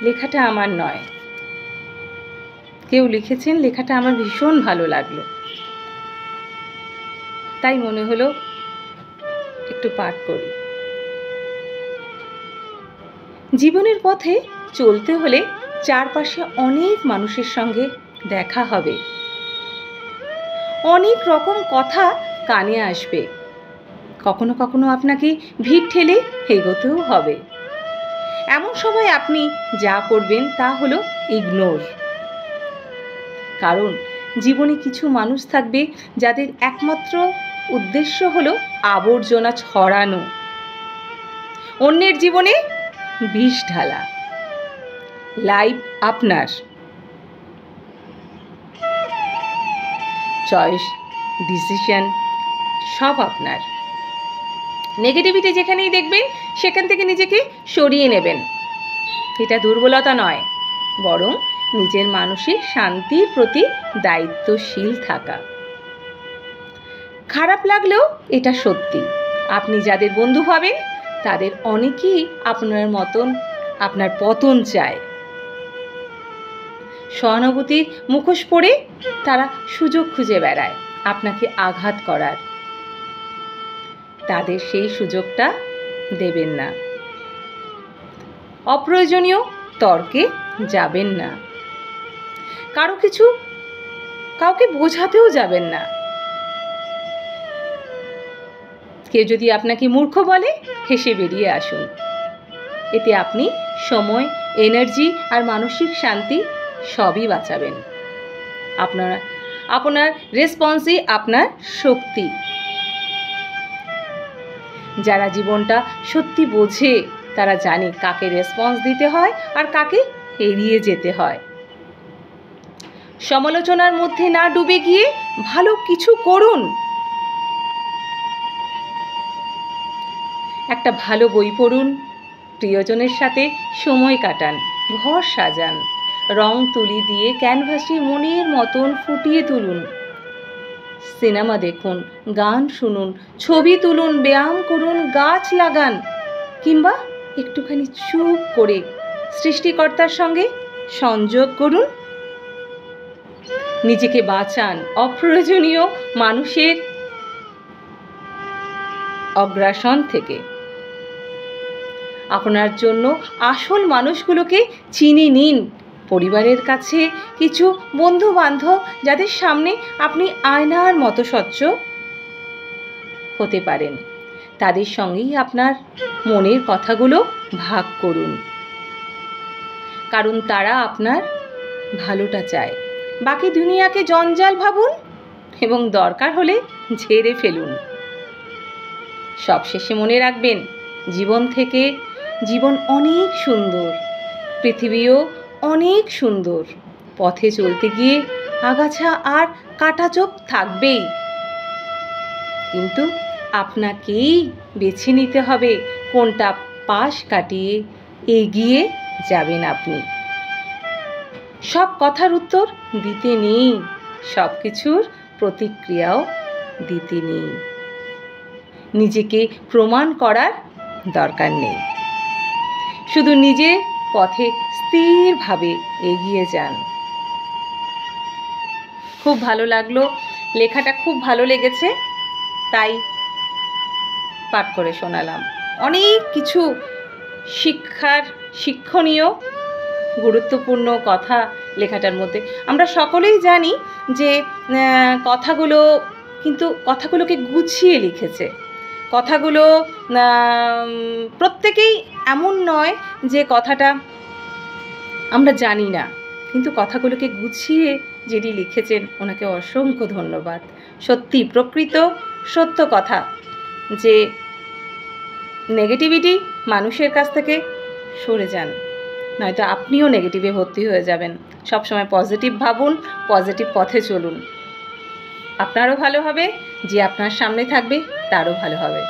লেখাটা আমার নয়, কেউ লিখেছেন, লেখাটা আমার ভীষণ ভালো লাগলো, তাই মনে হলো একটু পাঠ করি। জীবনের পথে চলতে হলে চারপাশে অনেক মানুষের সঙ্গে দেখা হবে, অনেক রকম কথা কানে আসবে, কখনো কখনো আপনাকে ভিড় ঠেলে এগোতেও হবে। এমন সময় আপনি যা করবেন তা হলো ইগনোর। কারণ জীবনে কিছু মানুষ থাকবে যাদের একমাত্র উদ্দেশ্য হলো আবর্জনা ছড়ানো, অন্যের জীবনে বিষ ঢালা। লাইফ আপনার, চয়েস, ডিসিশন সব আপনার। নেগেটিভিটি যেখানেই দেখবেন সেখান থেকে নিজেকে সরিয়ে নেবেন। এটা দুর্বলতা নয়, বরং নিজের মানসিক শান্তির প্রতি দায়িত্বশীল থাকা। খারাপ লাগলেও এটা সত্যি, আপনি যাদের বন্ধু ভাবেন তাদের অনেকেই আপনার মতন আপনার পতন চায়। সহানুভূতির মুখোশ পরে তারা সুযোগ খুঁজে বেড়ায় আপনাকে আঘাত করার। তাদের সেই সুযোগটা দেবেন না। অপ্রয়োজনীয় তর্কে যাবেন না। কাউকে বোঝাতেও যাবেন না। কেউ যদি আপনাকে মূর্খ বলে, হেসে বেরিয়ে আসুন। এতে আপনি সময়, এনার্জি আর মানসিক শান্তি সবই বাঁচাবেন। আপনার রেসপন্সই আপনার শক্তি। যারা জীবনটা সত্যি বোঝে তারা জানে কাকে রেসপন্স দিতে হয় আর কাকে এড়িয়ে যেতে হয়। সমালোচনার মধ্যে না ডুবে গিয়ে ভালো কিছু করুন। একটা ভালো বই পড়ুন, প্রিয়জনের সাথে সময় কাটান, ঘর সাজান, রং তুলি দিয়ে ক্যানভাসে মনের মতন ফুটিয়ে তুলুন। সিনেমা দেখুন, গান শুনুন, ছবি তুলুন, ব্যায়াম করুন, গাছ লাগান, কিংবা একটুখানি চুপ করে সৃষ্টিকর্তার সঙ্গে সংযোগ করুন। নিজেকে বাঁচান অপ্রয়োজনীয় মানুষের অগ্রাসন থেকে। আপনার জন্য আসল মানুষগুলোকে চিনে নিন। পরিবারের কাছে কিছু বন্ধু বান্ধব যাদের সামনে আপনি আয়নার মতো স্বচ্ছ হতে পারেন, তাদের সঙ্গেই আপনার মনের কথাগুলো ভাগ করুন। কারণ তারা আপনার ভালোটা চায়। বাকি দুনিয়াকে জঞ্জাল ভাবুন এবং দরকার হলে ঝেড়ে ফেলুন। সবশেষে মনে রাখবেন, জীবন অনেক সুন্দর, পৃথিবীও অনেক সুন্দর। পথে চলতে গিয়ে আগাছা আর কাঁটাচোপ থাকবেই, কিন্তু আপনাকেই বেছে নিতে হবে কোনটা পাশ কাটিয়ে এগিয়ে যাবেন আপনি। সব কথার উত্তর দিতে নেই, সব কিছুর প্রতিক্রিয়াও দিতে নেই। নিজেকে প্রমাণ করার দরকার নেই, শুধু নিজের পথে স্থিরভাবে এগিয়ে যান। খুব ভালো লাগলো, লেখাটা খুব ভালো লেগেছে, তাই পাঠ করে শোনালাম। অনেক কিছু শিক্ষণীয় গুরুত্বপূর্ণ কথা লেখাটার মধ্যে। আমরা সকলেই জানি যে কথাগুলোকে গুছিয়ে লিখেছে। কথাগুলো প্রত্যেকেই এমন নয় যে কথাটা আমরা জানি না, কিন্তু কথাগুলোকে গুছিয়ে যিনি লিখেছেন ওনাকে অসংখ্য ধন্যবাদ। সত্যি প্রকৃত সত্য কথা যে নেগেটিভিটি মানুষের কাছ থেকে সরে যান, নয়তো আপনিও নেগেটিভে ভর্তি হয়ে যাবেন। সবসময় পজিটিভ ভাবুন, পজিটিভ পথে চলুন। আপনারও ভালো হবে, যে আপনার সামনে থাকবে তারও ভালো হবে।